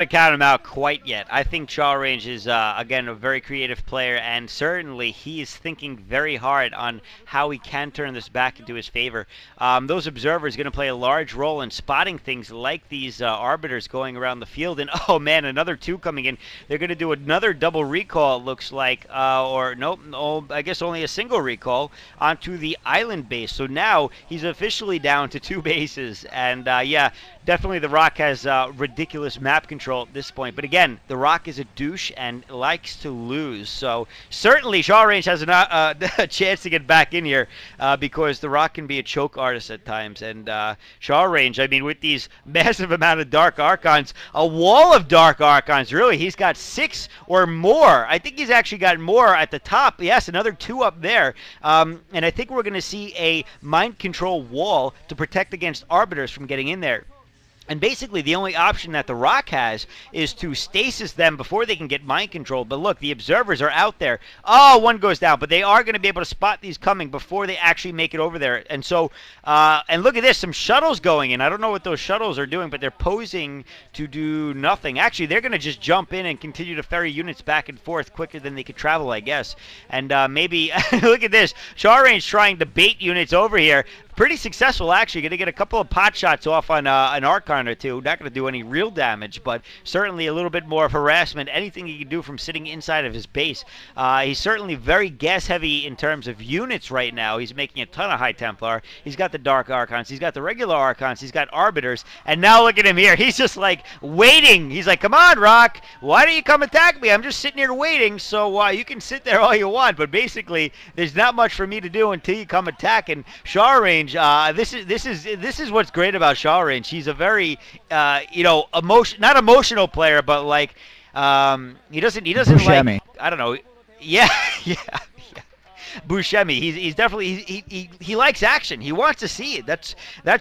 To count him out quite yet. I think Chalrenge is again a very creative player, and certainly he is thinking very hard on how he can turn this back into his favor. Those observers are going to play a large role in spotting things like these arbiters going around the field. And oh man, another two coming in. They're going to do another double recall. It looks like, or nope, oh, I guess only a single recall onto the island base. So now he's officially down to two bases, and yeah. Definitely, TheRock has ridiculous map control at this point. But again, TheRock is a douche and likes to lose. So certainly, Chalrenge has a chance to get back in here because TheRock can be a choke artist at times. And Chalrenge, I mean, with these massive amount of Dark Archons, a wall of Dark Archons, really. He's got 6 or more. I think he's actually got more at the top. Yes, another 2 up there. And I think we're going to see a mind control wall to protect against Arbiters from getting in there. And basically, the only option that TheRock has is to stasis them before they can get mind controlled. But look, the observers are out there. Oh, one goes down, but they are going to be able to spot these coming before they actually make it over there. And so, and look at this, some shuttles going in. I don't know what those shuttles are doing, but they're posing to do nothing. Actually, they're going to just jump in and continue to ferry units back and forth quicker than they could travel, I guess. And maybe, look at this, Chalrenge trying to bait units over here. Pretty successful, actually. Going to get a couple of pot shots off on an Archon or two. Not going to do any real damage, but certainly a little bit more of harassment. Anything he can do from sitting inside of his base. He's certainly very gas-heavy in terms of units right now. He's making a ton of High Templar. He's got the Dark Archons. He's got the regular Archons. He's got Arbiters. And now look at him here. He's just like waiting. He's like, come on, Rock. Why don't you come attack me? I'm just sitting here waiting, so you can sit there all you want. But basically, there's not much for me to do until you come attack. And Chalrenge, this is what's great about Chalrenge. He's a very not emotional player, but like he doesn't Buscemi. like, I don't know. Yeah, yeah. Buscemi. He's definitely he likes action. He wants to see it. That's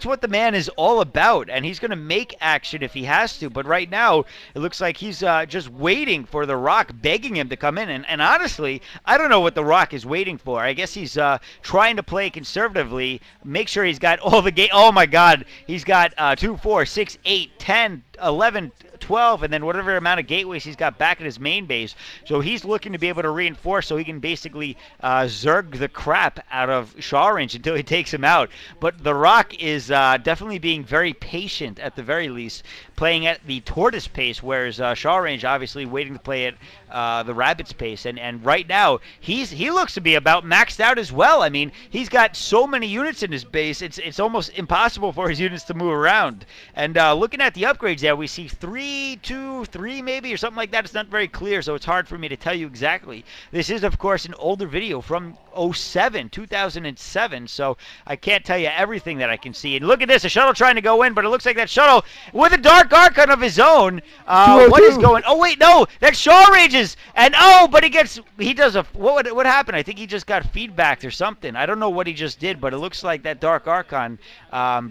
what the man is all about, and he's going to make action if he has to. But right now, it looks like he's just waiting for TheRock, begging him to come in. And honestly, I don't know what TheRock is waiting for. I guess he's trying to play conservatively, make sure he's got all the gate. Oh my God, he's got 2, 4, 6, 8, 10, 11. 12, and then whatever amount of gateways he's got back at his main base. So he's looking to be able to reinforce so he can basically zerg the crap out of Chalrenge until he takes him out. But TheRock is definitely being very patient at the very least, playing at the tortoise pace, whereas Chalrenge obviously waiting to play at the rabbit's pace. And right now, he looks to be about maxed out as well. I mean, he's got so many units in his base, it's almost impossible for his units to move around. And looking at the upgrades there, we see 3, 2, 3 maybe, or something like that. It's not very clear, so it's hard for me to tell you exactly. This is, of course, an older video from 2007, so I can't tell you everything that I can see. And look at this, a shuttle trying to go in, but it looks like that shuttle with a Dark Archon of his own. What is going? Oh wait, no, that's Chalrenge's. And oh, but he does a what happened? I think he just got feedbacked or something. I don't know what he just did, but it looks like that Dark Archon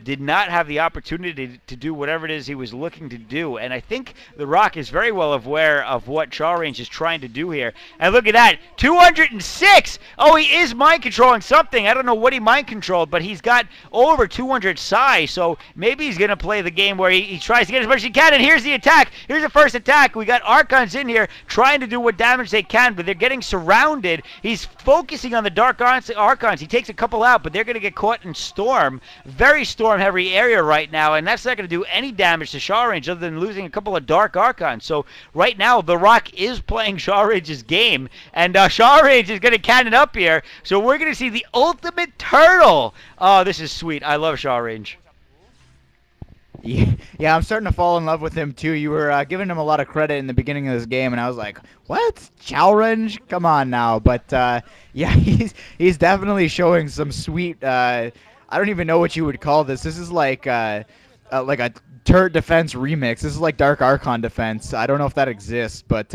did not have the opportunity to do whatever it is he was looking to do. And I think TheRock is very well aware of what Chalrenge is trying to do here. And look at that, 206. Oh, he is mind controlling something. I don't know what he mind controlled, but he's got over 200 psi. So maybe he's gonna play the game where he tries to get as much as he can. And here's the attack. Here's the first attack. We got Archons in here trying to do what damage they can, but they're getting surrounded. He's focusing on the Dark Archons. He takes a couple out, but they're gonna get caught in storm. Very storm heavy area right now, and that's not gonna do any damage to Chalrenge other than losing a couple of Dark Archons. So right now, TheRock is playing Chalrenge's game, and Chalrenge is gonna cannon up here. So we're gonna see the ultimate turtle. Oh, this is sweet. I love Chalrenge. Yeah, I'm starting to fall in love with him too. You were giving him a lot of credit in the beginning of this game, and I was like, "What? Chalrenge? Come on now!" But yeah, he's definitely showing some sweet. I don't even know what you would call this. This is like a turret defense remix. This is like Dark Archon defense. I don't know if that exists, but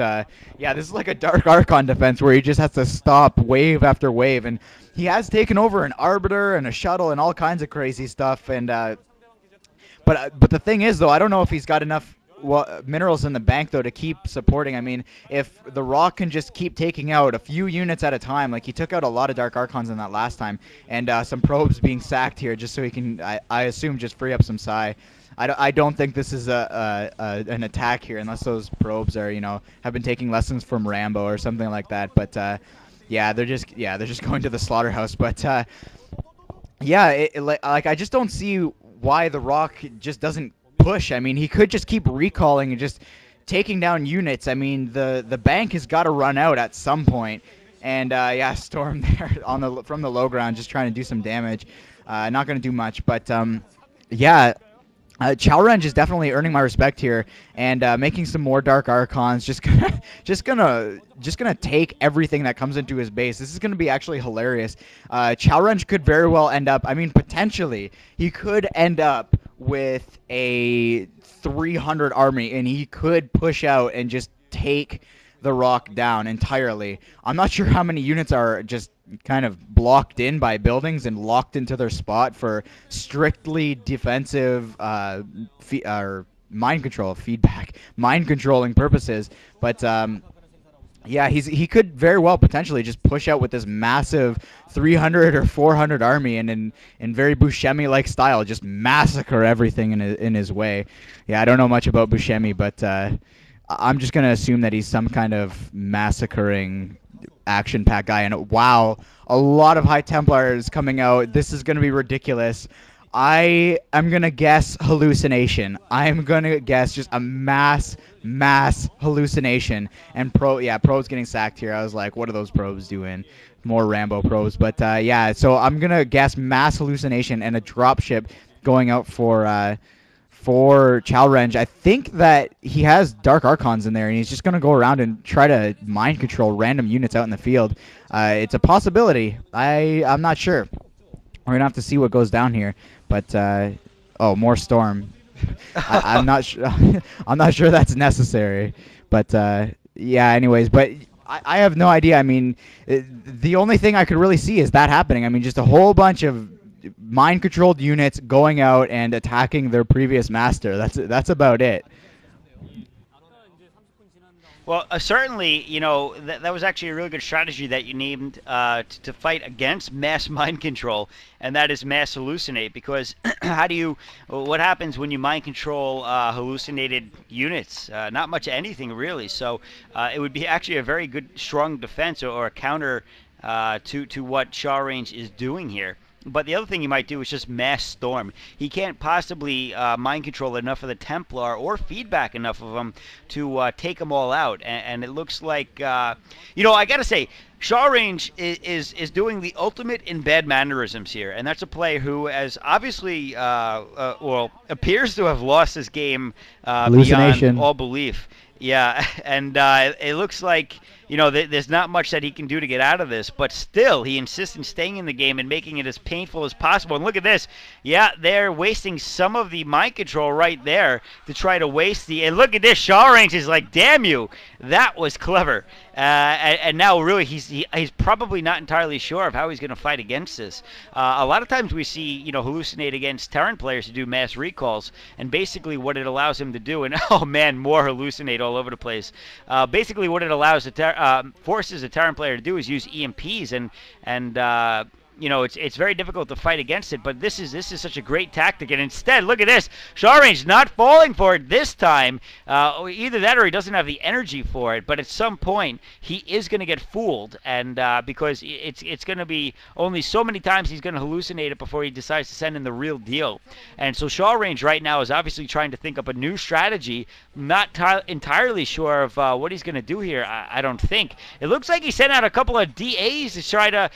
yeah, this is like a Dark Archon defense where he just has to stop wave after wave, and he has taken over an Arbiter and a shuttle and all kinds of crazy stuff. And but the thing is, though, I don't know if he's got enough minerals in the bank, though, to keep supporting. I mean, if TheRock can just keep taking out a few units at a time, like he took out a lot of Dark Archons in that last time, and some probes being sacked here just so he can, I assume, just free up some psi. I don't think this is an attack here unless those probes are, have been taking lessons from Rambo or something like that. But yeah, they're just going to the slaughterhouse. But yeah, like I just don't see why TheRock just doesn't push. I mean, he could just keep recalling and just taking down units. I mean, the bank has got to run out at some point. And yeah, Storm there from the low ground, just trying to do some damage. Not going to do much, but yeah. Chalrenge is definitely earning my respect here, and making some more Dark Archons. Just gonna take everything that comes into his base. This is gonna be actually hilarious. Chalrenge could very well end up. I mean, potentially he could end up with a 300 army, and he could push out and just take TheRock down entirely. I'm not sure how many units are just kind of blocked in by buildings and locked into their spot for strictly defensive or mind controlling purposes. But yeah, he could very well potentially just push out with this massive 300 or 400 army and in very Buscemi-like style just massacre everything in his way. Yeah, I don't know much about Buscemi, but I'm just going to assume that he's some kind of massacring action-pack guy. And wow, a lot of High Templars coming out. This is going to be ridiculous. I am going to guess hallucination. I'm going to guess just a mass hallucination. And Pro's getting sacked here. I was like, what are those probes doing? More Rambo probes. But yeah, so I'm going to guess mass hallucination and a dropship going out for Chalrenge. I think that he has Dark Archons in there, and he's just going to go around and try to mind control random units out in the field. It's a possibility. I'm not sure. We're going to have to see what goes down here. But, oh, more Storm. I'm not sure. I'm not sure that's necessary. But, yeah, anyways. But I have no idea. I mean, the only thing I could really see is that happening. I mean, just a whole bunch of mind-controlled units going out and attacking their previous master. That's about it. Well, certainly, that was actually a really good strategy that you named to fight against mass mind control, and that is mass hallucinate. Because what happens when you mind control hallucinated units? Not much of anything, really. So it would be actually a very good, strong defense or a counter to what Chalrenge is doing here. But the other thing he might do is just mass storm. He can't possibly mind control enough of the Templar or feedback enough of them to take them all out. And it looks like, I got to say, Chalrenge is doing the ultimate in bad mannerisms here. And that's a player who has obviously, appears to have lost his game beyond all belief. Yeah, and it looks like, there's not much that he can do to get out of this, but still, he insists on staying in the game and making it as painful as possible. And look at this. Yeah, they're wasting some of the mind control right there to try to waste and look at this. Chalrenge is like, damn you, that was clever. And now, really, he's probably not entirely sure of how he's going to fight against this. A lot of times we see, hallucinate against Terran players to do mass recalls, and basically what it allows him to do, and oh man, more hallucinate all over the place. Basically, what it allows forces a Terran player to do is use EMPs, and it's very difficult to fight against it, but this is such a great tactic. And instead, look at this. Chalrenge not falling for it this time. Either that or he doesn't have the energy for it, but at some point, he is going to get fooled, and because it's going to be only so many times he's going to hallucinate it before he decides to send in the real deal. And so Chalrenge right now is obviously trying to think up a new strategy, not entirely sure of what he's going to do here, I don't think. It looks like he sent out a couple of DAs to try to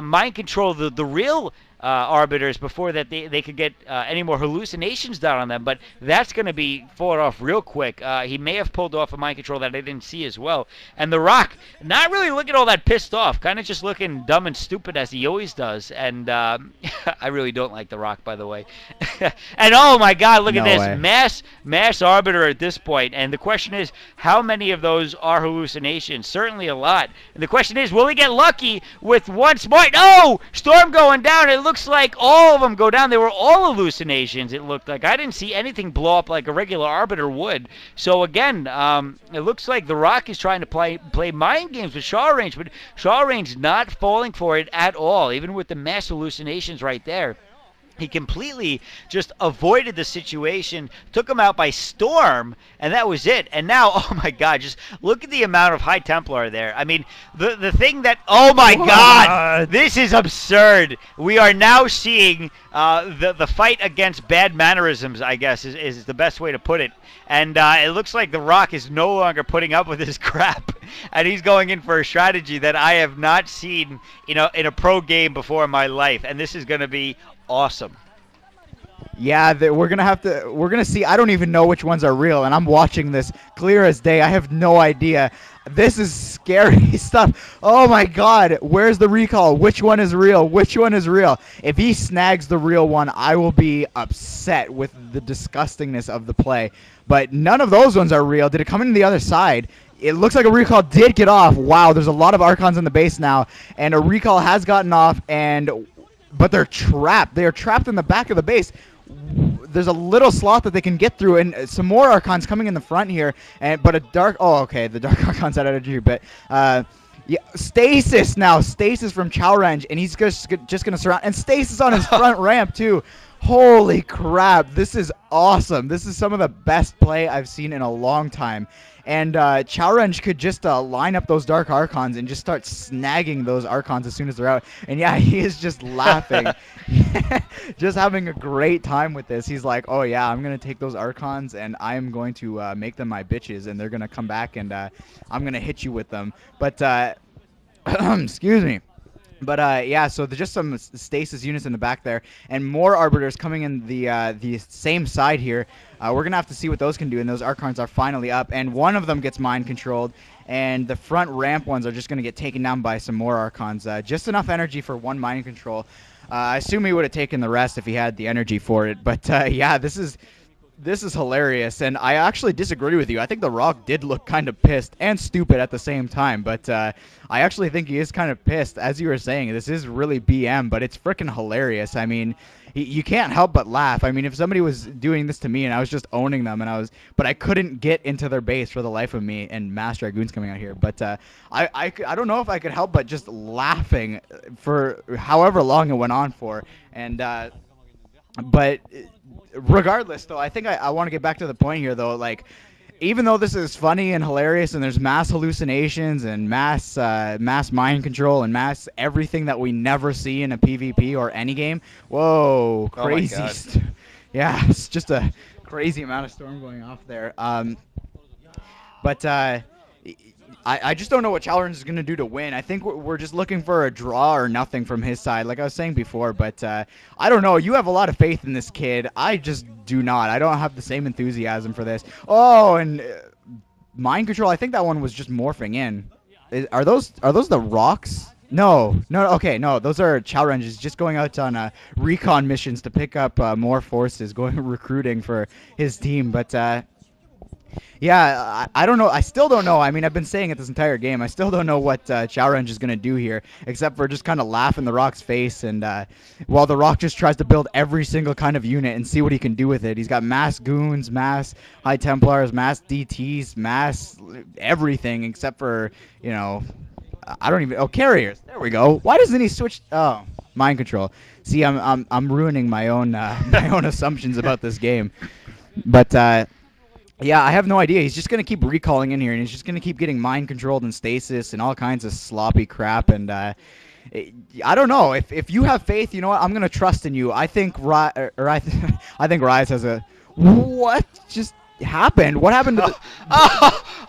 mind control the real arbiters before that they could get any more hallucinations down on them, but that's going to be fought off real quick. He may have pulled off a mind control that I didn't see as well. And TheRock, not really looking all that pissed off, kind of just looking dumb and stupid as he always does. And I really don't like TheRock, by the way. And oh my God, look at this. Mass arbiter at this point. And the question is, how many of those are hallucinations? Certainly a lot. And the question is, will he get lucky with one smart? No! Storm going down. It looks like all of them go down. They were all hallucinations, it looked like. I didn't see anything blow up like a regular arbiter would. So again, it looks like TheRock is trying to play mind games with Chalrenge, but Chalrenge not falling for it at all, even with the mass hallucinations right there. He completely just avoided the situation, took him out by storm, and that was it. And now, oh my God, just look at the amount of High Templar there. I mean, the thing that, oh my God, this is absurd. We are now seeing the fight against bad mannerisms, I guess, is the best way to put it. And it looks like TheRock is no longer putting up with this crap, and he's going in for a strategy that I have not seen, in a pro game before in my life. And this is going to be awesome. Yeah, we're gonna see. I don't even know which ones are real, and I'm watching this clear as day. I have no idea. This is scary stuff. Oh my God, where's the recall? Which one is real? Which one is real? If he snags the real one, I will be upset with the disgustingness of the play. But none of those ones are real. Did it come in the other side? It looks like a recall did get off. Wow, there's a lot of Archons on the base now, and a recall has gotten off, but they're trapped. They are trapped in the back of the base. There's a little slot that they can get through, and some more Archons coming in the front here. But a dark. Oh, okay, the dark Archons had energy, but yeah, stasis now. Stasis from Chalrenge, and he's just gonna surround, and stasis on his front ramp too. Holy crap! This is awesome. This is some of the best play I've seen in a long time. And Chalrenge could just line up those Dark Archons and just start snagging those Archons as soon as they're out. And yeah, he is just laughing. Just having a great time with this. He's like, oh yeah, I'm going to take those Archons and I'm going to make them my bitches. And they're going to come back and I'm going to hit you with them. But, excuse me. But yeah, so there's just some stasis units in the back there, and more arbiters coming in the same side here. We're gonna have to see what those can do, and those Archons are finally up, and one of them gets mind controlled, and the front ramp ones are just gonna get taken down by some more Archons. Just enough energy for one mind control. I assume he would have taken the rest if he had the energy for it. But yeah, this is hilarious, and I actually disagree with you. I think TheRock did look kind of pissed and stupid at the same time, but I actually think he is kind of pissed. As you were saying, this is really BM, but it's freaking hilarious. I mean, you can't help but laugh. I mean, if somebody was doing this to me and I was just owning them, but I couldn't get into their base for the life of me, and Mass Dragoon's coming out here, but I don't know if I could help but just laughing for however long it went on for, and but regardless, though, I think I want to get back to the point here, though. Like, even though this is funny and hilarious, and there's mass hallucinations and mass mind control and mass everything that we never see in a PvP or any game. Whoa, crazy! Oh my God. Yeah, it's just a crazy amount of storm going off there. But I just don't know what Chalrenge is going to do to win. I think we're just looking for a draw or nothing from his side, like I was saying before. But I don't know. You have a lot of faith in this kid. I just do not. I don't have the same enthusiasm for this. Oh, and mind control. I think that one was just morphing in. Are those the rocks? No. Okay, no. Those are Chalrenges just going out on recon missions to pick up more forces, going recruiting for his team. But yeah, I don't know. I still don't know. I mean, I've been saying it this entire game. I still don't know what Chalrenge is going to do here, except for just kind of laugh in TheRock's face. And while TheRock just tries to build every single kind of unit and see what he can do with it. He's got mass goons, mass High Templars, mass DTs, mass everything, except for, you know, I don't even. Oh, carriers. There we go. Why doesn't he switch? Oh, mind control. See, I'm ruining my own my own assumptions about this game. But yeah, I have no idea. He's just going to keep recalling in here, and he's just going to keep getting mind-controlled and stasis and all kinds of sloppy crap. And I don't know. If you have faith, you know what? I'm going to trust in you. I think I think Rise has a... What just happened? What happened to the...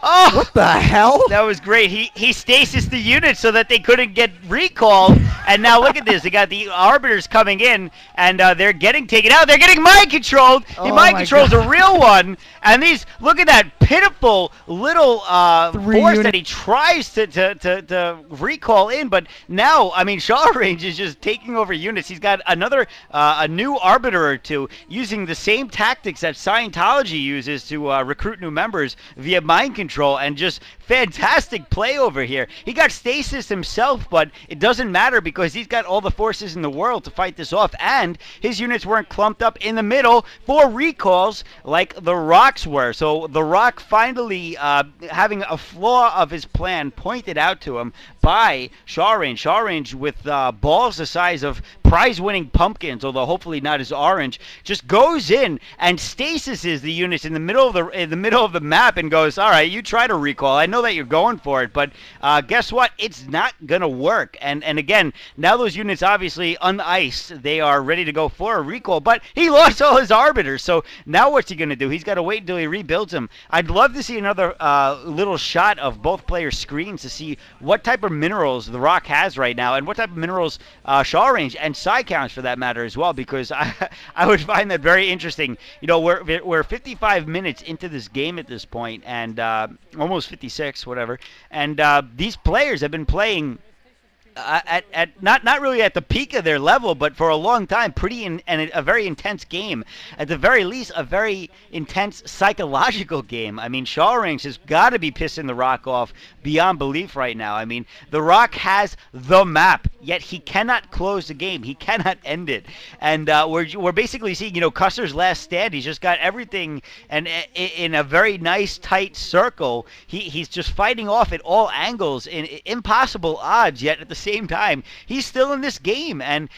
What the hell? That was great. He stasis the unit so that they couldn't get recalled. And now look at this. They got the Arbiters coming in, and they're getting taken out. They're getting mind controlled. The mind control's a real one. And these, look at that pitiful little force that he tries to recall in. But now, I mean, Chalrenge is just taking over units. He's got a new Arbiter or two using the same tactics that Scientology uses to recruit new members via mind control, and just fantastic play over here. He got stasis himself, but it doesn't matter because he's got all the forces in the world to fight this off, and his units weren't clumped up in the middle for recalls like TheRock's were. So TheRock finally having a flaw of his plan pointed out to him by Chalrenge. Chalrenge with balls the size of prize-winning pumpkins, although hopefully not as orange, just goes in and stasises the units in the middle of the map and goes, all right, you try to recall. I know that you're going for it, but guess what? It's not gonna work. And again, now those units obviously uniced, they are ready to go for a recall, but he lost all his arbiters. So now what's he gonna do? He's got to wait until he rebuilds them. I'd love to see another little shot of both players' screens to see what type of minerals TheRock has right now, and what type of minerals Chalrenge and side counts for that matter as well, because I would find that very interesting. You know, we're 55 minutes into this game at this point, and almost 56, whatever, and these players have been playing at not really at the peak of their level, but for a long time, and a very intense game. At the very least, a very intense psychological game. I mean, Chalrenge has got to be pissing TheRock off beyond belief right now. I mean, TheRock has the map, yet he cannot close the game. He cannot end it. And we're basically seeing, you know, Custer's last stand. He's just got everything and in a very nice, tight circle. He's just fighting off at all angles in impossible odds, yet at the same time, he's still in this game. And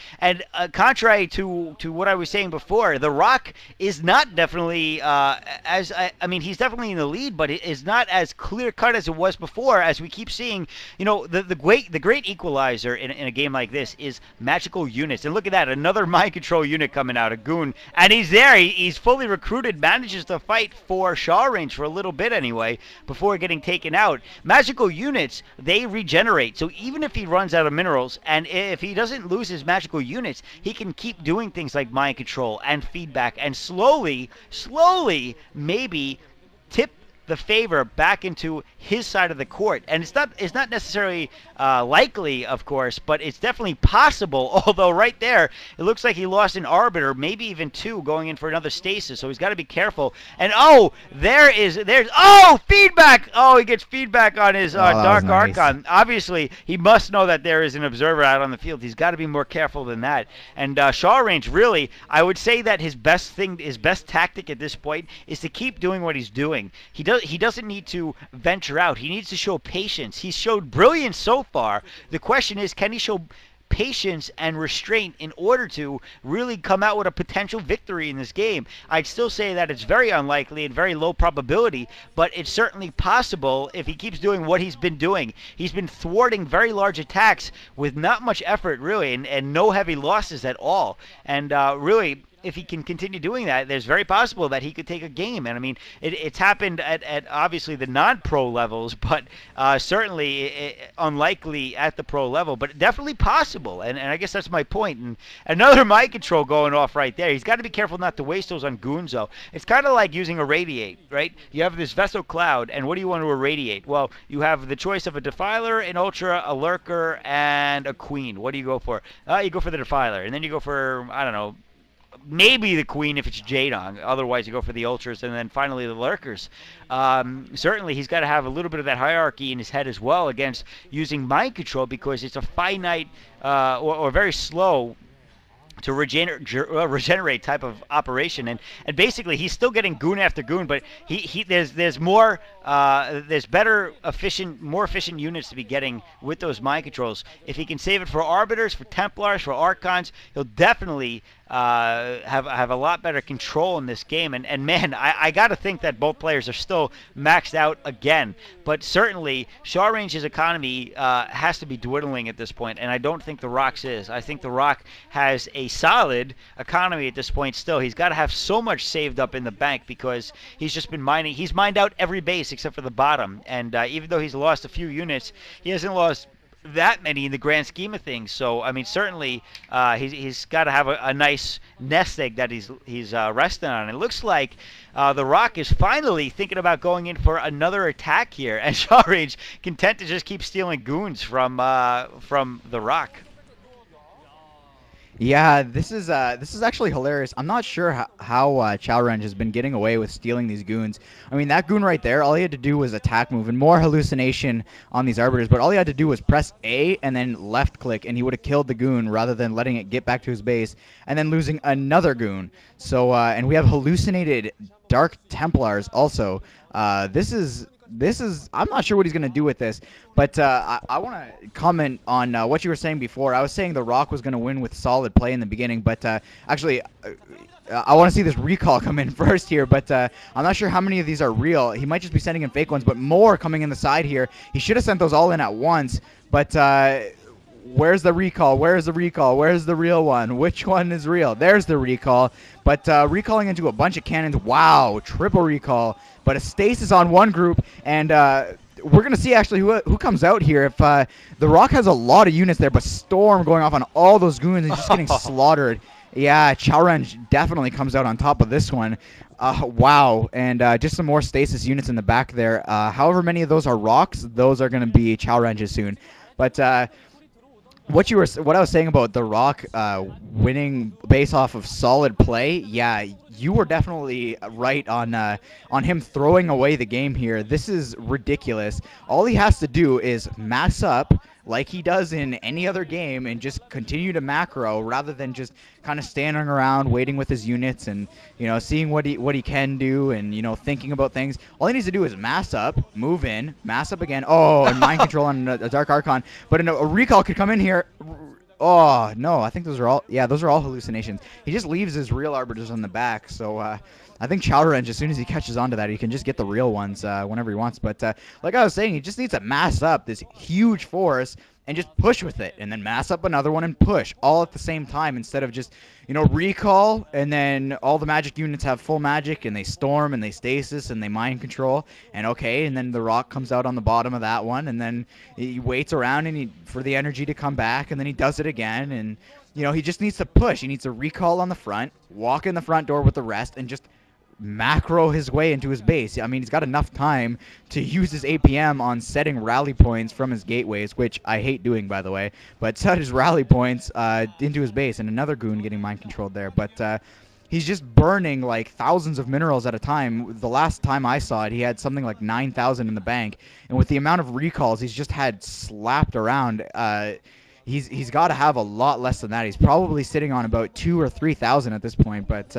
contrary to what I was saying before, TheRock is not definitely I mean, he's definitely in the lead, but it is not as clear cut as it was before. As we keep seeing, you know, the great equalizer in a game like this is magical units. And look at that, another mind control unit coming out, a goon, and he's there. He's fully recruited, manages to fight for Chalrenge for a little bit anyway before getting taken out. Magical units, they regenerate, so even if he runs out of minerals, and if he doesn't lose his magical units, he can keep doing things like mind control and feedback, and slowly maybe tip the favor back into his side of the court. And it's not necessarily likely, of course, but it's definitely possible. Although right there, it looks like he lost an arbiter, maybe even two, going in for another stasis. So he's got to be careful. And there's feedback. Oh, he gets feedback on his Dark nice. Archon. Obviously, he must know that there is an observer out on the field. He's got to be more careful than that. And Chalrenge, really, I would say that his best tactic at this point is to keep doing what he's doing. He doesn't need to venture out. He needs to show patience. He's showed brilliance so far. The question is, can he show patience and restraint in order to really come out with a potential victory in this game? I'd still say that it's very unlikely and very low probability, but it's certainly possible if he keeps doing what he's been doing. He's been thwarting very large attacks with not much effort, really, and no heavy losses at all. And really, if he can continue doing that, there's very possible that he could take a game. And I mean, it's happened at obviously the non-pro levels, but certainly unlikely at the pro level, but definitely possible. And I guess that's my point. And another mind control going off right there. He's got to be careful not to waste those on goons, though. It's kind of like using a radiate, right? You have this vessel cloud, and what do you want to irradiate? Well, you have the choice of a defiler, an ultra, a lurker, and a queen. What do you go for? You go for the defiler, and then you go for, I don't know, maybe the queen if it's Jadong. Otherwise, you go for the ultras, and then finally the lurkers. Certainly, he's got to have a little bit of that hierarchy in his head as well against using mind control, because it's a finite or very slow to regenerate type of operation, and basically he's still getting goon after goon, but there's more there's better more efficient units to be getting with those mind controls. If he can save it for arbiters, for templars, for archons, he'll definitely have a lot better control in this game. And man, I gotta think that both players are still maxed out again, but certainly Chalrenge's economy has to be dwindling at this point, and I don't think TheRock's is. I think TheRock has a solid economy at this point still. He's got to have so much saved up in the bank, because he's just been mining. He's mined out every base except for the bottom, and even though he's lost a few units, he hasn't lost that many in the grand scheme of things. So I mean, certainly he's got to have a nice nest egg that he's resting on. It looks like TheRock is finally thinking about going in for another attack here, and Chalrenge content to just keep stealing goons from TheRock. Yeah, this is actually hilarious. I'm not sure how Chalrenge has been getting away with stealing these goons. I mean, that goon right there, all he had to do was attack move and more hallucination on these arbiters, but all he had to do was press A and then left click, and he would have killed the goon rather than letting it get back to his base and then losing another goon. So and we have hallucinated Dark Templars also. This is this is, I'm not sure what he's going to do with this, but I want to comment on what you were saying before. I was saying TheRock was going to win with solid play in the beginning, but actually, I want to see this recall come in first here, but I'm not sure how many of these are real. He might just be sending in fake ones, but more coming in the side here. He should have sent those all in at once, but where's the recall? Where's the recall? Where's the real one? Which one is real? There's the recall. But recalling into a bunch of cannons. Wow, triple recall. But a stasis on one group, and we're going to see actually who comes out here. If TheRock has a lot of units there, but Storm going off on all those goons and just getting slaughtered. Yeah, Chalrenge definitely comes out on top of this one. Wow, and just some more stasis units in the back there. However many of those are rocks, those are going to be Chalrenges soon. But what I was saying about TheRock winning based off of solid play, yeah, you were definitely right on him throwing away the game here. This is ridiculous. All he has to do is mass up like he does in any other game and just continue to macro rather than just kind of standing around waiting with his units and, you know, seeing what he can do and, you know, thinking about things. All he needs to do is mass up, move in, mass up again. Oh, and mind control on a Dark Archon. But a recall could come in here. Oh, no, I think those are all hallucinations. He just leaves his real arbiters on the back, so I think Chalrenge, as soon as he catches on to that, he can just get the real ones whenever he wants. But like I was saying, he just needs to mass up this huge force and just push with it, and then mass up another one and push all at the same time instead of just, you know, recall, and then all the magic units have full magic, and they storm, and they stasis, and they mind control, and okay, and then TheRock comes out on the bottom of that one, and then he waits around and for the energy to come back, and then he does it again, and, you know, he just needs to push. He needs to recall on the front, walk in the front door with the rest, and just macro his way into his base. I mean, he's got enough time to use his APM on setting rally points from his gateways, which I hate doing, by the way, but set his rally points into his base, and another goon getting mind controlled there. But he's just burning like thousands of minerals at a time. The last time I saw it, he had something like 9,000 in the bank, and with the amount of recalls he's just had slapped around, he's got to have a lot less than that. He's probably sitting on about 2,000 or 3,000 at this point, but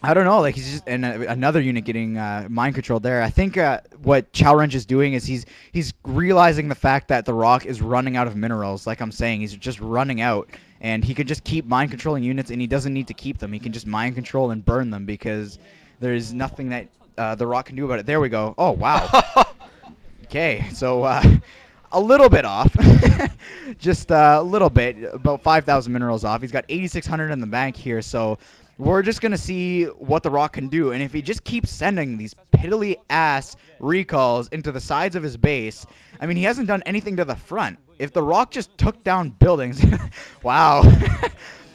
I don't know, like he's just another unit getting mind controlled there. I think what Chalrenge is doing is he's realizing the fact that TheRock is running out of minerals. Like I'm saying, he's just running out, and he could just keep mind controlling units, and he doesn't need to keep them. He can just mind control and burn them because there's nothing that TheRock can do about it. There we go. Oh wow. Okay, so a little bit off, just a little bit, about 5,000 minerals off. He's got 8,600 in the bank here, so we're just going to see what TheRock can do. And if he just keeps sending these piddly-ass recalls into the sides of his base, I mean, he hasn't done anything to the front. If TheRock just took down buildings, wow.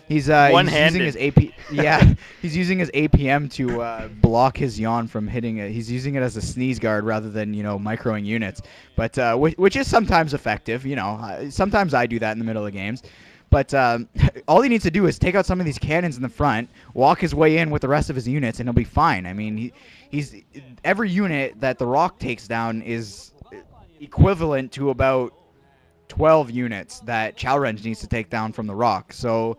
He's using his AP. Yeah, he's using his APM to block his yawn from hitting it. He's using it as a sneeze guard rather than, you know, microing units. But which is sometimes effective. You know, sometimes I do that in the middle of games. But all he needs to do is take out some of these cannons in the front, walk his way in with the rest of his units, and he'll be fine. I mean, he's every unit that TheRock takes down is equivalent to about 12 units that Chalrenge needs to take down from TheRock. So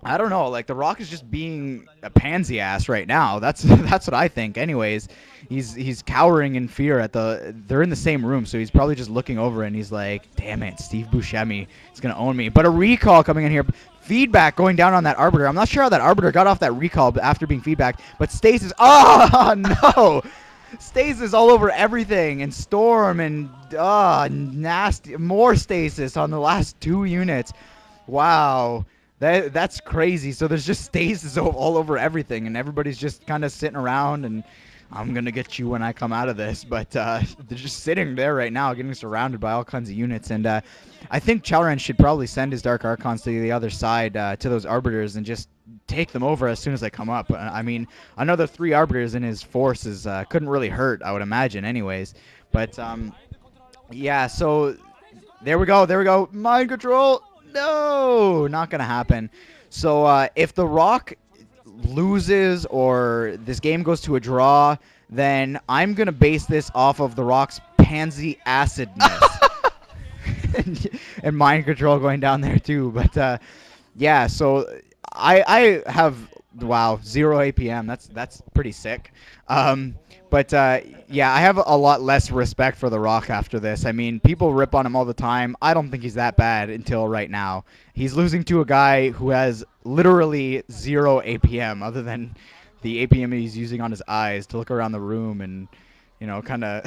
I don't know, like TheRock is just being a pansy ass right now. That's what I think. Anyways, he's cowering in fear at they're in the same room, so he's probably just looking over and he's like, damn it, Steve Buscemi is gonna own me. But a recall coming in here. Feedback going down on that Arbiter. I'm not sure how that Arbiter got off that recall after being feedback, but stasis. Oh no! Stasis all over everything, and Storm, and nasty, more stasis on the last two units. Wow. That's crazy. So there's just stasis all over everything, and everybody's just kind of sitting around, and I'm going to get you when I come out of this. But they're just sitting there right now, getting surrounded by all kinds of units. And I think Chalrenge should probably send his Dark Archons to the other side, to those Arbiters, and just take them over as soon as they come up. I mean, another 3 Arbiters in his forces couldn't really hurt, I would imagine, anyways. But, yeah, so there we go. There we go. Mind control. No, not going to happen. So if TheRock loses or this game goes to a draw, then I'm going to base this off of TheRock's pansy acidness. And mind control going down there too. But yeah, so I have Wow, 0 APM. That's pretty sick. But yeah, I have a lot less respect for TheRock after this. I mean, people rip on him all the time. I don't think he's that bad until right now. He's losing to a guy who has literally 0 APM, other than the APM he's using on his eyes to look around the room and, kind of.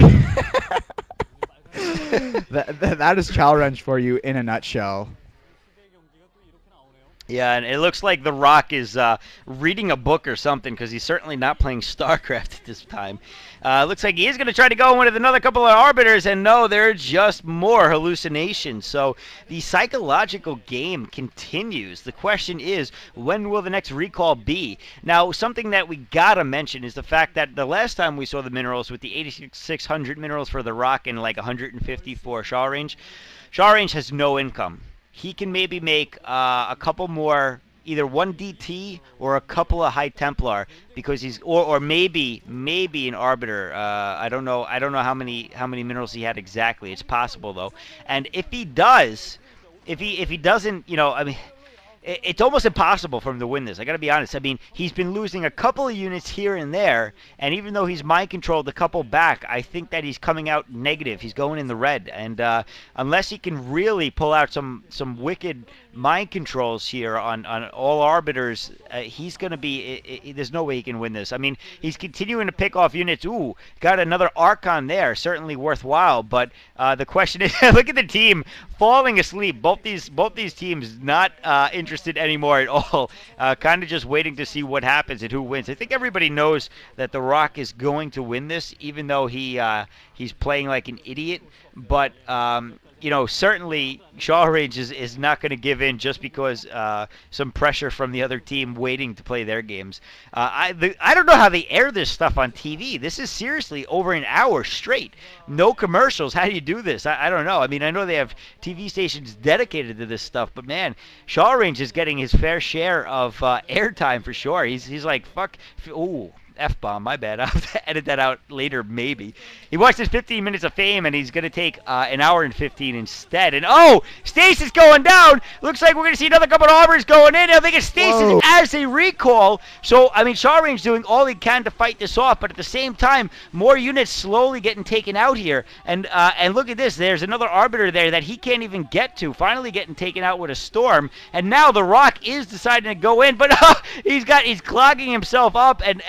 That is Chalrenge for you in a nutshell. Yeah, and it looks like TheRock is reading a book or something, because he's certainly not playing StarCraft at this time. Looks like he is going to try to go in with another couple of Arbiters, and no, they're just more hallucinations. So the psychological game continues. The question is, when will the next recall be? Now, something that we got to mention is the fact that the last time we saw the minerals with the 8600 minerals for TheRock and like 150 for Chalrenge, Chalrenge has no income. He can maybe make a couple more, either one DT or a couple of High Templar, because he's or maybe an Arbiter. I don't know how many minerals he had exactly. It's possible though. And if he does, if he doesn't, I mean, it's almost impossible for him to win this. I got to be honest. I mean, he's been losing a couple of units here and there, and even though he's mind controlled a couple back, I think that he's coming out negative. He's going in the red, and unless he can really pull out some wicked mind controls here on all Arbiters, he's going to be. There's no way he can win this. I mean, he's continuing to pick off units. Ooh, got another Archon there. Certainly worthwhile. But the question is, look at the team falling asleep. Both these teams not interested anymore at all. Kind of just waiting to see what happens and who wins. I think everybody knows that TheRock is going to win this, even though he's playing like an idiot. But certainly Chalrenge is not going to give in just because some pressure from the other team waiting to play their games. I don't know how they air this stuff on TV. This is seriously over an hour straight. No commercials. How do you do this? I don't know. I mean, I know they have TV stations dedicated to this stuff, but man, Chalrenge is getting his fair share of airtime for sure. He's like, fuck. Ooh. F-bomb, my bad. I'll have to edit that out later, maybe. He watched his 15 minutes of fame, and he's going to take an hour and 15 instead. And, Stasis going down. Looks like we're going to see another couple of Arbors going in. I think it's Stasis as a recall. So, I mean, Chalrenge doing all he can to fight this off, but at the same time, more units slowly getting taken out here. And look at this. There's another Arbiter there that he can't even get to. Finally getting taken out with a Storm. And now TheRock is deciding to go in, but he's clogging himself up, and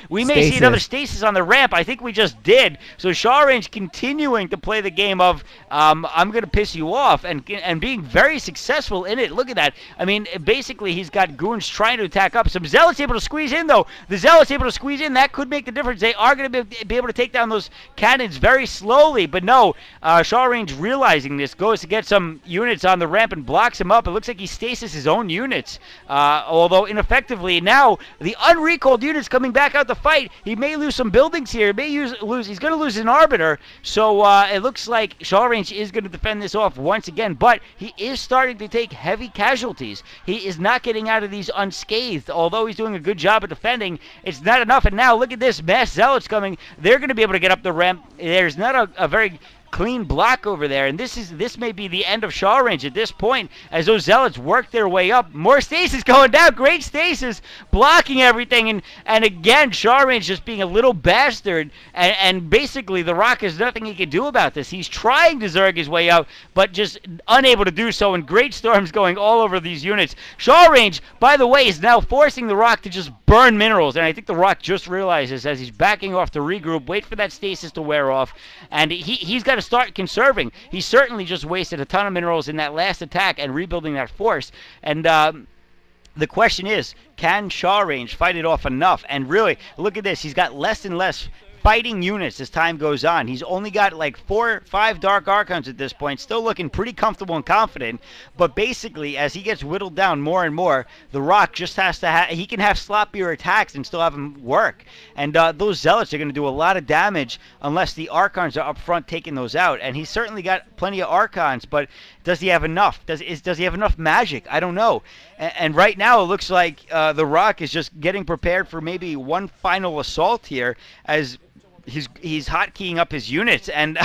we may see another Stasis on the ramp. I think we just did. So Chalrenge continuing to play the game of I'm going to piss you off, and being very successful in it. Look at that. I mean, basically he's got goons trying to attack up. Some Zealots able to squeeze in, though. The Zealots able to squeeze in. That could make the difference. They are going to be able to take down those cannons very slowly. But no, Chalrenge realizing this goes to get some units on the ramp and blocks him up. It looks like he stasis his own units, although ineffectively. Now the unrecalled units coming back out the fight. He may lose some buildings here. He may lose. He's going to lose an Arbiter. So it looks like Chalrenge is going to defend this off once again. But he is starting to take heavy casualties. He is not getting out of these unscathed. Although he's doing a good job of defending, it's not enough. And now look at this. Mass Zealots coming. They're going to be able to get up the ramp. There's not a very clean block over there, and this may be the end of Chalrenge at this point as those Zealots work their way up. More stasis going down. Great stasis blocking everything, and again Chalrenge just being a little bastard, and basically TheRock has nothing he can do about this. He's trying to Zerg his way out, but just unable to do so, and great storms going all over these units. Chalrenge, by the way, is now forcing TheRock to just burn minerals, and I think TheRock just realizes as he's backing off to regroup, wait for that stasis to wear off, and he's got to start conserving. He certainly just wasted a ton of minerals in that last attack and rebuilding that force. And the question is, can Chalrenge fight it off enough? And really, look at this. He's got less and less fighting units as time goes on. He's only got like 4 or 5 Dark Archons at this point, still looking pretty comfortable and confident, but basically as he gets whittled down more and more, TheRock just has to he can have sloppier attacks and still have them work, and those Zealots are going to do a lot of damage unless the Archons are up front taking those out, and he's certainly got plenty of Archons, but does he have enough? Does he have enough magic? I don't know. And right now it looks like TheRock is just getting prepared for maybe one final assault here as he's hotkeying up his units, and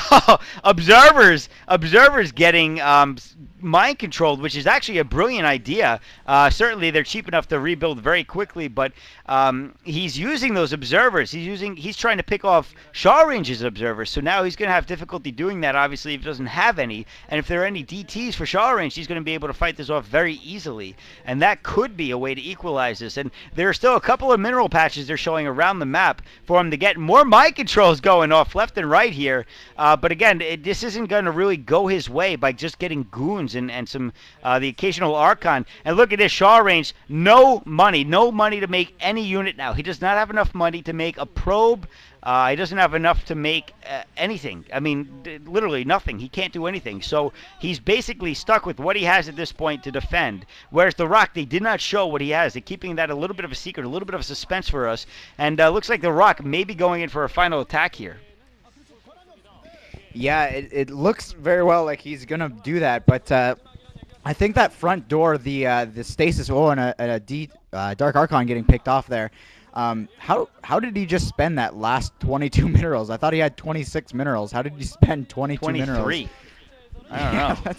observers getting mind controlled, which is actually a brilliant idea. Certainly, they're cheap enough to rebuild very quickly, but he's using those observers. He's trying to pick off Chalrenge's observers. So now he's going to have difficulty doing that. Obviously, if he doesn't have any, and if there are any DTs for Chalrenge, he's going to be able to fight this off very easily, and that could be a way to equalize this. And there are still a couple of mineral patches they're showing around the map for him to get more mind controls going off left and right here. But again, this isn't going to really go his way by just getting goons and some the occasional Archon. And look at this, Chalrenge, no money to make any unit now. He does not have enough money to make a probe. He doesn't have enough to make anything. I mean, literally nothing. He can't do anything. So he's basically stuck with what he has at this point to defend. Whereas TheRock, they did not show what he has. They're keeping that a little bit of a secret, a little bit of a suspense for us. And looks like TheRock may be going in for a final attack here. Yeah, it looks very well like he's going to do that. But I think that front door, the stasis, and a Dark Archon getting picked off there. How did he just spend that last 22 minerals? I thought he had 26 minerals. How did he spend 22 minerals? 23. I don't know.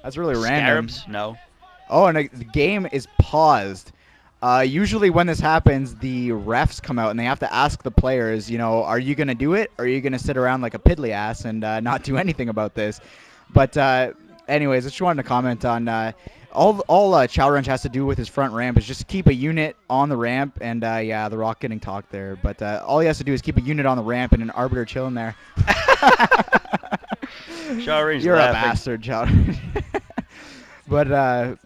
That's really random. Scarabs? No. Oh, and the game is paused. Usually when this happens, the refs come out and they have to ask the players, are you going to do it? Or are you going to sit around like a piddly ass and not do anything about this? But anyways, I just wanted to comment on all Chalrenge has to do with his front ramp is just keep a unit on the ramp, and yeah, TheRock getting talked there. But all he has to do is keep a unit on the ramp and an Arbiter chilling there. Chalrenge You're laughing. a bastard, Chalrenge. But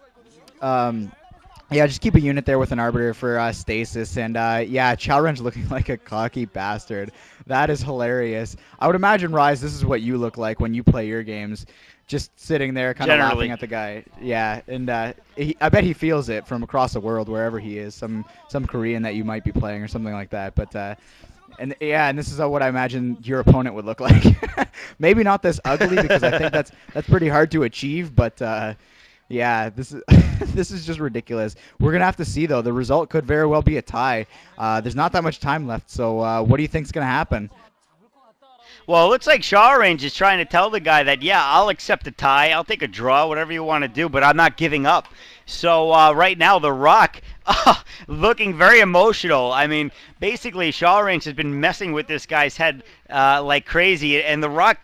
yeah, just keep a unit there with an Arbiter for stasis, and yeah, Chalrenge looking like a cocky bastard. That is hilarious. I would imagine, Rise, this is what you look like when you play your games. Just sitting there, kind of laughing at the guy. Yeah, and I bet he feels it from across the world, wherever he is. Some Korean that you might be playing or something like that. But and yeah, and this is what I imagine your opponent would look like. Maybe not this ugly, because I think that's pretty hard to achieve. But yeah, this is this is just ridiculous. We're gonna have to see though. The result could very well be a tie. There's not that much time left. So what do you think's gonna happen? Well, it looks like Chalrenge is trying to tell the guy that, yeah, I'll accept a tie, I'll take a draw, whatever you want to do, but I'm not giving up. So right now, TheRock looking very emotional. I mean, basically, Chalrenge has been messing with this guy's head like crazy, and TheRock,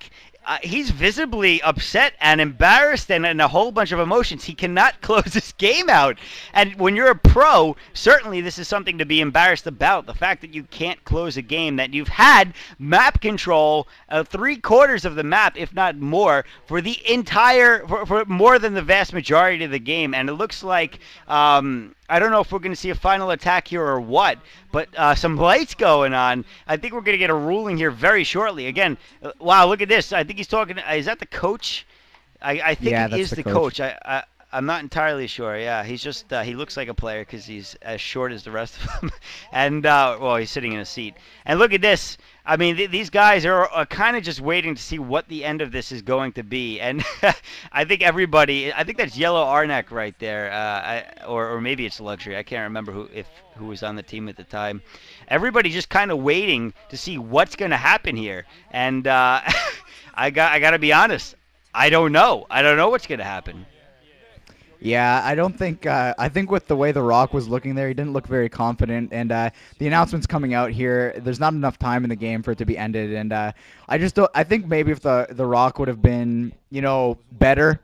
he's visibly upset and embarrassed and a whole bunch of emotions. He cannot close this game out. And when you're a pro, certainly this is something to be embarrassed about. The fact that you can't close a game, that you've had map control 3/4 of the map, if not more, for the entire, for more than the vast majority of the game. And it looks like, I don't know if we're going to see a final attack here or what, but some lights going on. I think we're going to get a ruling here very shortly. Again, wow, look at this. I think he's talking. Is that the coach? I think yeah, it is the coach. I'm not entirely sure. Yeah, he's just he looks like a player because he's as short as the rest of them. And well, he's sitting in a seat. And look at this. I mean, these guys are kind of just waiting to see what the end of this is going to be. And I think everybody, I think that's Yellow Arnak right there, or maybe it's Luxury. I can't remember who was on the team at the time. Everybody just kind of waiting to see what's going to happen here. And I got to be honest, I don't know. I don't know what's going to happen. Yeah, I don't think. I think with the way TheRock was looking there, he didn't look very confident. And the announcements coming out here, there's not enough time in the game for it to be ended. And I just don't. I think maybe if TheRock would have been, better,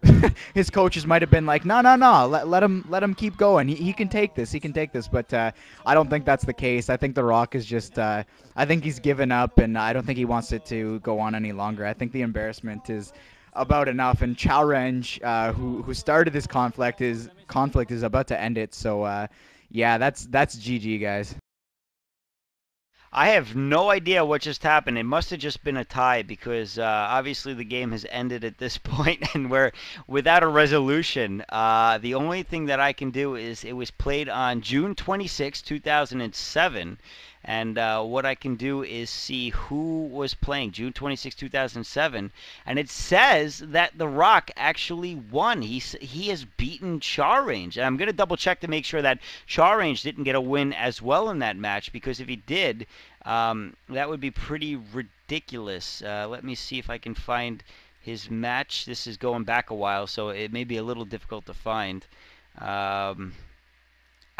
his coaches might have been like, no, let him keep going. He can take this. He can take this. But I don't think that's the case. I think TheRock is just. I think he's given up, and I don't think he wants it to go on any longer. I think the embarrassment is about enough, and Chalrenge, who started this conflict is about to end it. So yeah, that's GG, guys. I have no idea what just happened. It must have just been a tie because obviously the game has ended at this point and we're without a resolution. The only thing that I can do is it was played on June 26, 2007. And what I can do is see who was playing June 26, 2007. And it says that TheRock actually won. He has beaten Chalrenge. And I'm going to double check to make sure that Chalrenge didn't get a win as well in that match. Because if he did, that would be pretty ridiculous. Let me see if I can find his match. This is going back a while, so it may be a little difficult to find. I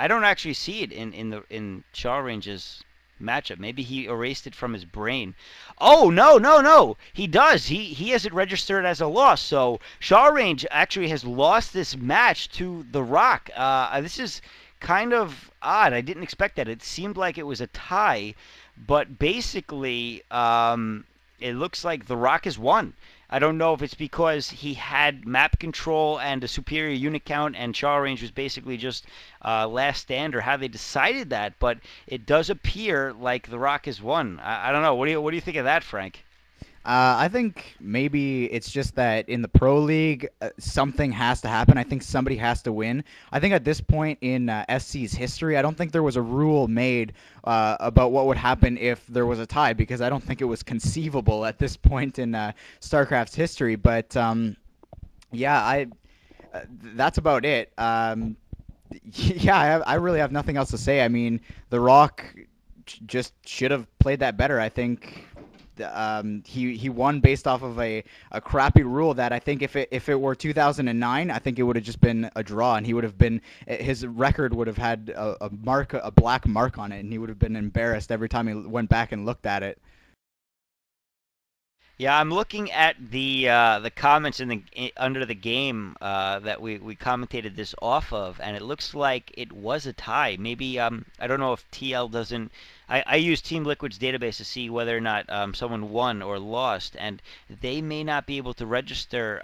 don't actually see it in Chalrenge's matchup. Maybe he erased it from his brain. Oh, no, no, no. He does. He has it registered as a loss. So Chalrenge actually has lost this match to TheRock. This is kind of odd. I didn't expect that. It seemed like it was a tie, but basically it looks like TheRock has won. I don't know if it's because he had map control and a superior unit count, and Chalrenge was basically just last stand, or how they decided that. But it does appear like TheRock has won. I don't know. What do you think of that, Frank? I think maybe it's just that in the Pro League, something has to happen. I think somebody has to win. I think at this point in SC's history, I don't think there was a rule made about what would happen if there was a tie, because I don't think it was conceivable at this point in StarCraft's history. But yeah, that's about it. Yeah, I really have nothing else to say. I mean, TheRock just should have played that better. I think he won based off of a crappy rule that I think if it were 2009, I think it would have just been a draw, and he would have been, his record would have had a black mark on it, and he would have been embarrassed every time he went back and looked at it. Yeah, I'm looking at the comments under the game that we commentated this off of, and it looks like it was a tie. Maybe I don't know if TL doesn't. I use Team Liquid's database to see whether or not someone won or lost, and they may not be able to register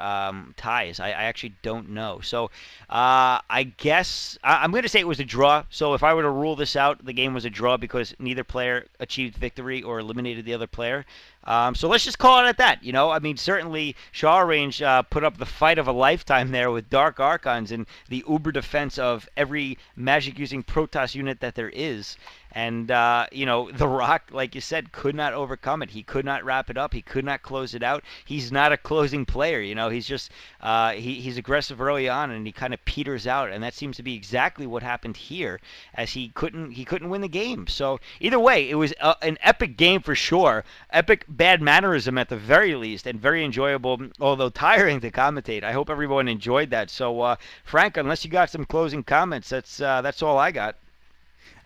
ties. I actually don't know. So I guess I'm going to say it was a draw. So if I were to rule this out, the game was a draw because neither player achieved victory or eliminated the other player. So let's just call it at that. I mean, certainly Chalrenge put up the fight of a lifetime there with Dark Archons and the uber defense of every magic-using Protoss unit that there is. And, TheRock, like you said, could not overcome it. He could not wrap it up. He could not close it out. He's not a closing player. He's just he's aggressive early on, and he kind of peters out. And that seems to be exactly what happened here, as he couldn't win the game. So either way, it was an epic game for sure. Epic bad mannerism at the very least, and very enjoyable, although tiring to commentate. I hope everyone enjoyed that. So, Frank, unless you got some closing comments, that's all I got.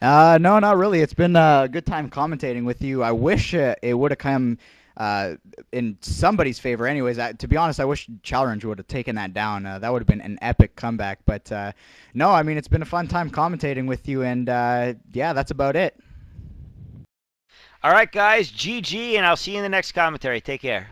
No, not really. It's been a good time commentating with you. I wish it would have come in somebody's favor. Anyways, to be honest, I wish Chalrenge would have taken that down. That would have been an epic comeback. But no, I mean, it's been a fun time commentating with you, and yeah, that's about it. All right, guys, GG, and I'll see you in the next commentary. Take care.